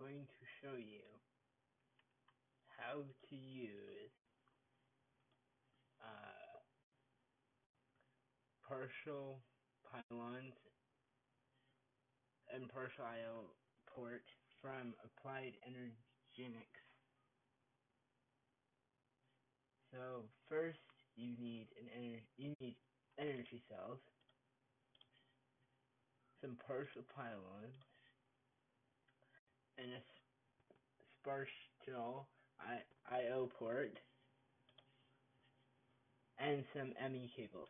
going to show you how to use partial pylons and partial IO port from Applied Energetics. So first you need energy cells, some partial pylons, and a Spatial IO port, and some ME cables.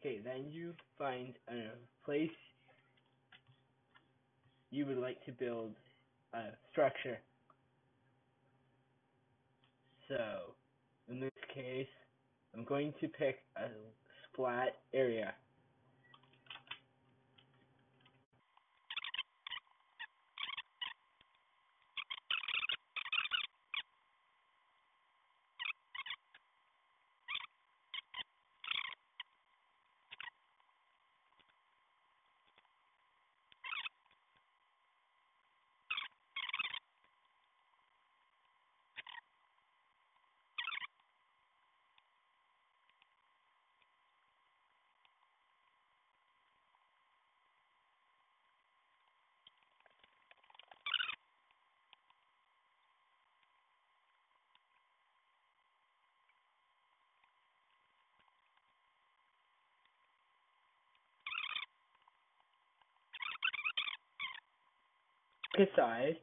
Okay, then you find a place you would like to build a structure. So, in this case, I'm going to pick a flat area. Aside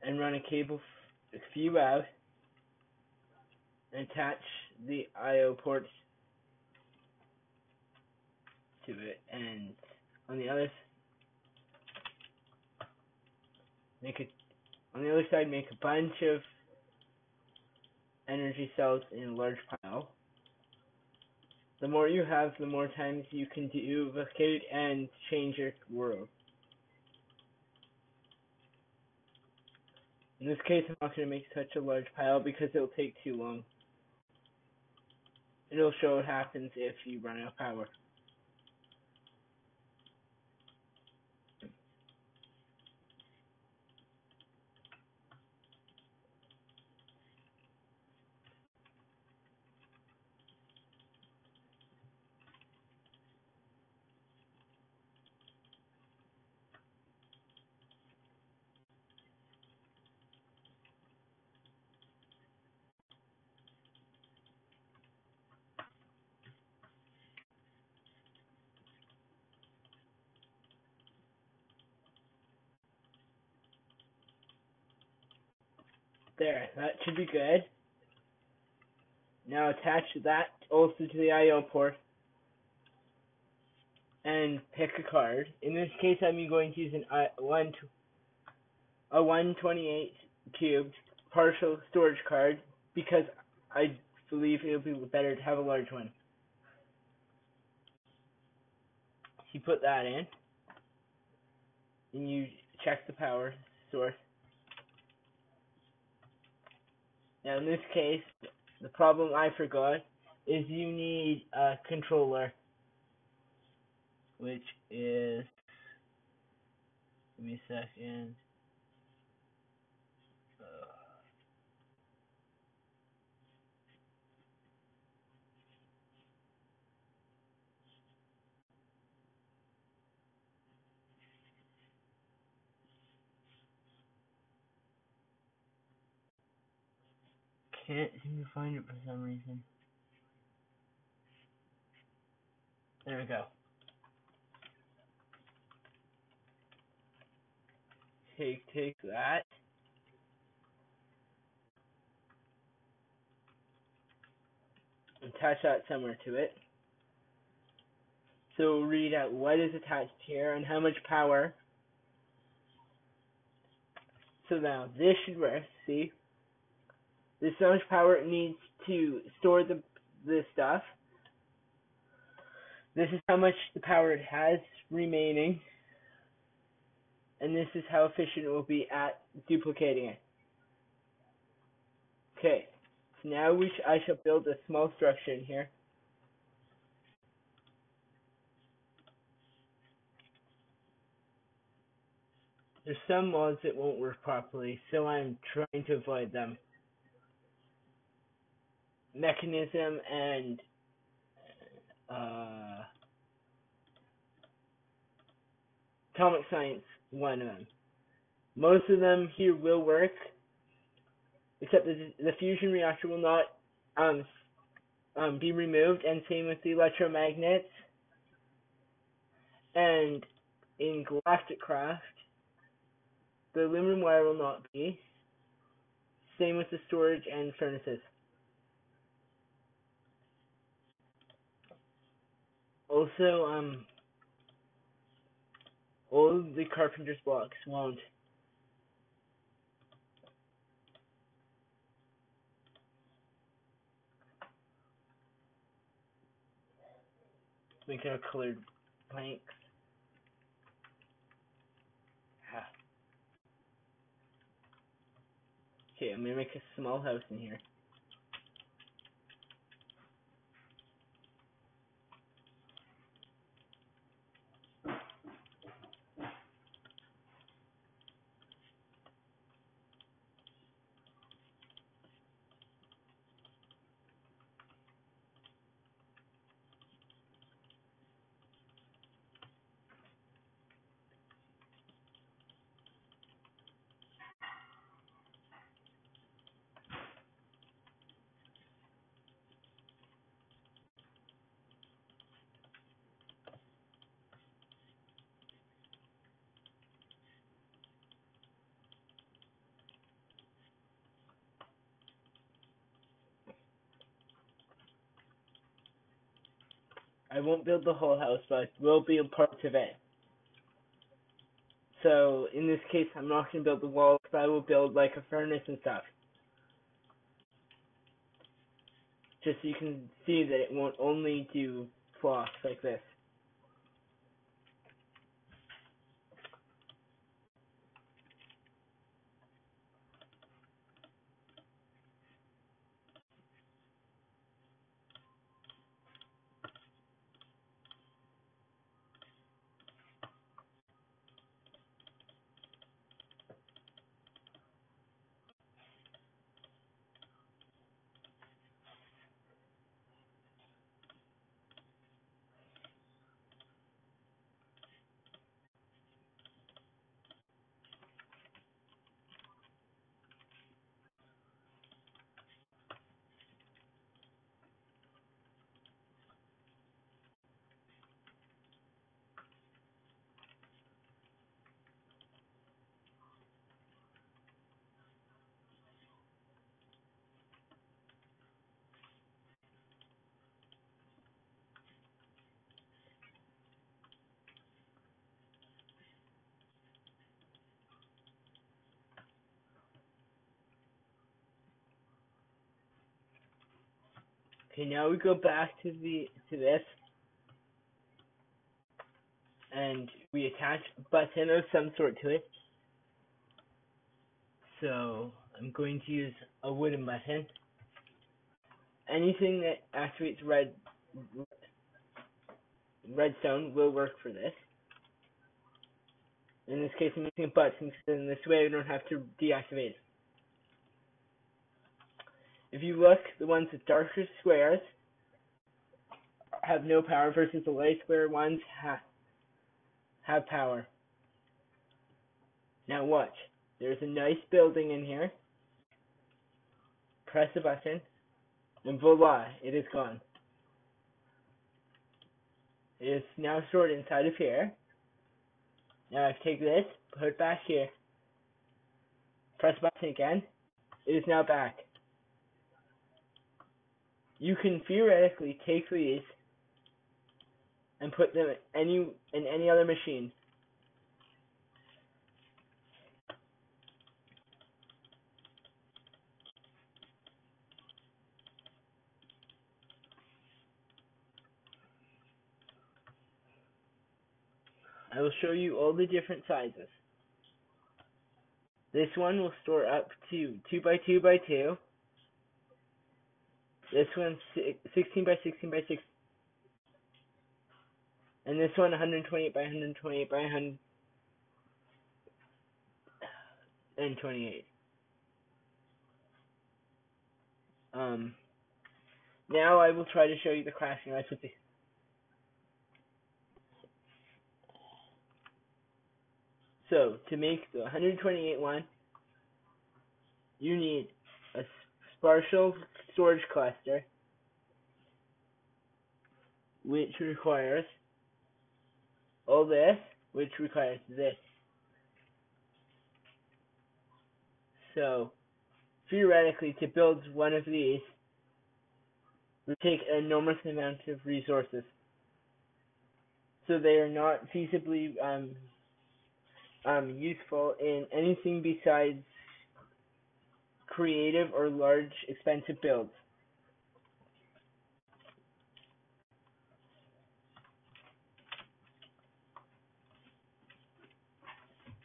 and run a cable a few out and attach the IO ports to it, and on the other side make a bunch of energy cells in a large pile. The more you have, the more times you can duplicate and change your world. In this case, I'm not going to make such a large pile because it'll take too long. It'll show what happens if you run out of power. There, that should be good. Now attach that also to the IO port and pick a card. In this case, I'm going to use a 128 cubed partial storage card because I believe it would be better to have a large one. You put that in, and you check the power source. Now in this case, the problem I forgot is you need a controller, which is, give me a second. Can't seem to find it for some reason. There we go. Take that. Attach that somewhere to it. So read out what is attached here and how much power. So now this should work. See? This is how much power it needs to store the stuff. This is how much the power it has remaining. And this is how efficient it will be at duplicating it. Okay, so now I shall build a small structure in here. There's some mods that won't work properly, so I'm trying to avoid them. Mechanism and uh, atomic science, one of them. Most of them here will work, except the fusion reactor will not um, be removed, and same with the electromagnets. And in Galactic Craft, the aluminum wire will not be. Same with the storage and furnaces. Also, all the carpenter's blocks won't. Make our colored planks. Okay, I'm gonna make a small house in here. I won't build the whole house, but I will build parts of it. So in this case, I'm not gonna build the walls, but I will build like a furnace and stuff. Just so you can see that it won't only do blocks like this. Okay, now we go back to this, and we attach a button of some sort to it. So I'm going to use a wooden button. Anything that activates redstone will work for this. In this case, I'm using a button, so in this way I don't have to deactivate it. If you look, the ones with darker squares have no power versus the light square ones have power. Now watch. There's a nice building in here. Press the button, and voila, it is gone. It is now stored inside of here. Now I take this, put it back here. Press the button again. It is now back. You can theoretically take these and put them in any other machine. I will show you all the different sizes. This one will store up to 2 by 2 by 2. This one's 16 by 16 by 6. And this one 128 by 128 by 100. and 28. Now I will try to show you the crashing recipe. So to make the 128 one, you need a spatial storage cluster, which requires all this, which requires this. So theoretically, to build one of these would take an enormous amount of resources. So they are not feasibly useful in anything besides creative or large, expensive builds.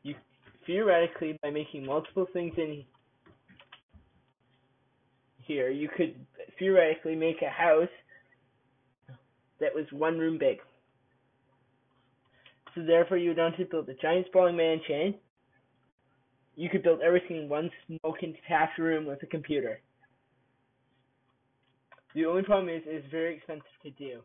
You theoretically, by making multiple things in here, you could theoretically make a house that was one room big. So therefore, you don't have to build a giant sprawling mansion. You could build everything in one smoke-detached room with a computer. The only problem is it's very expensive to do.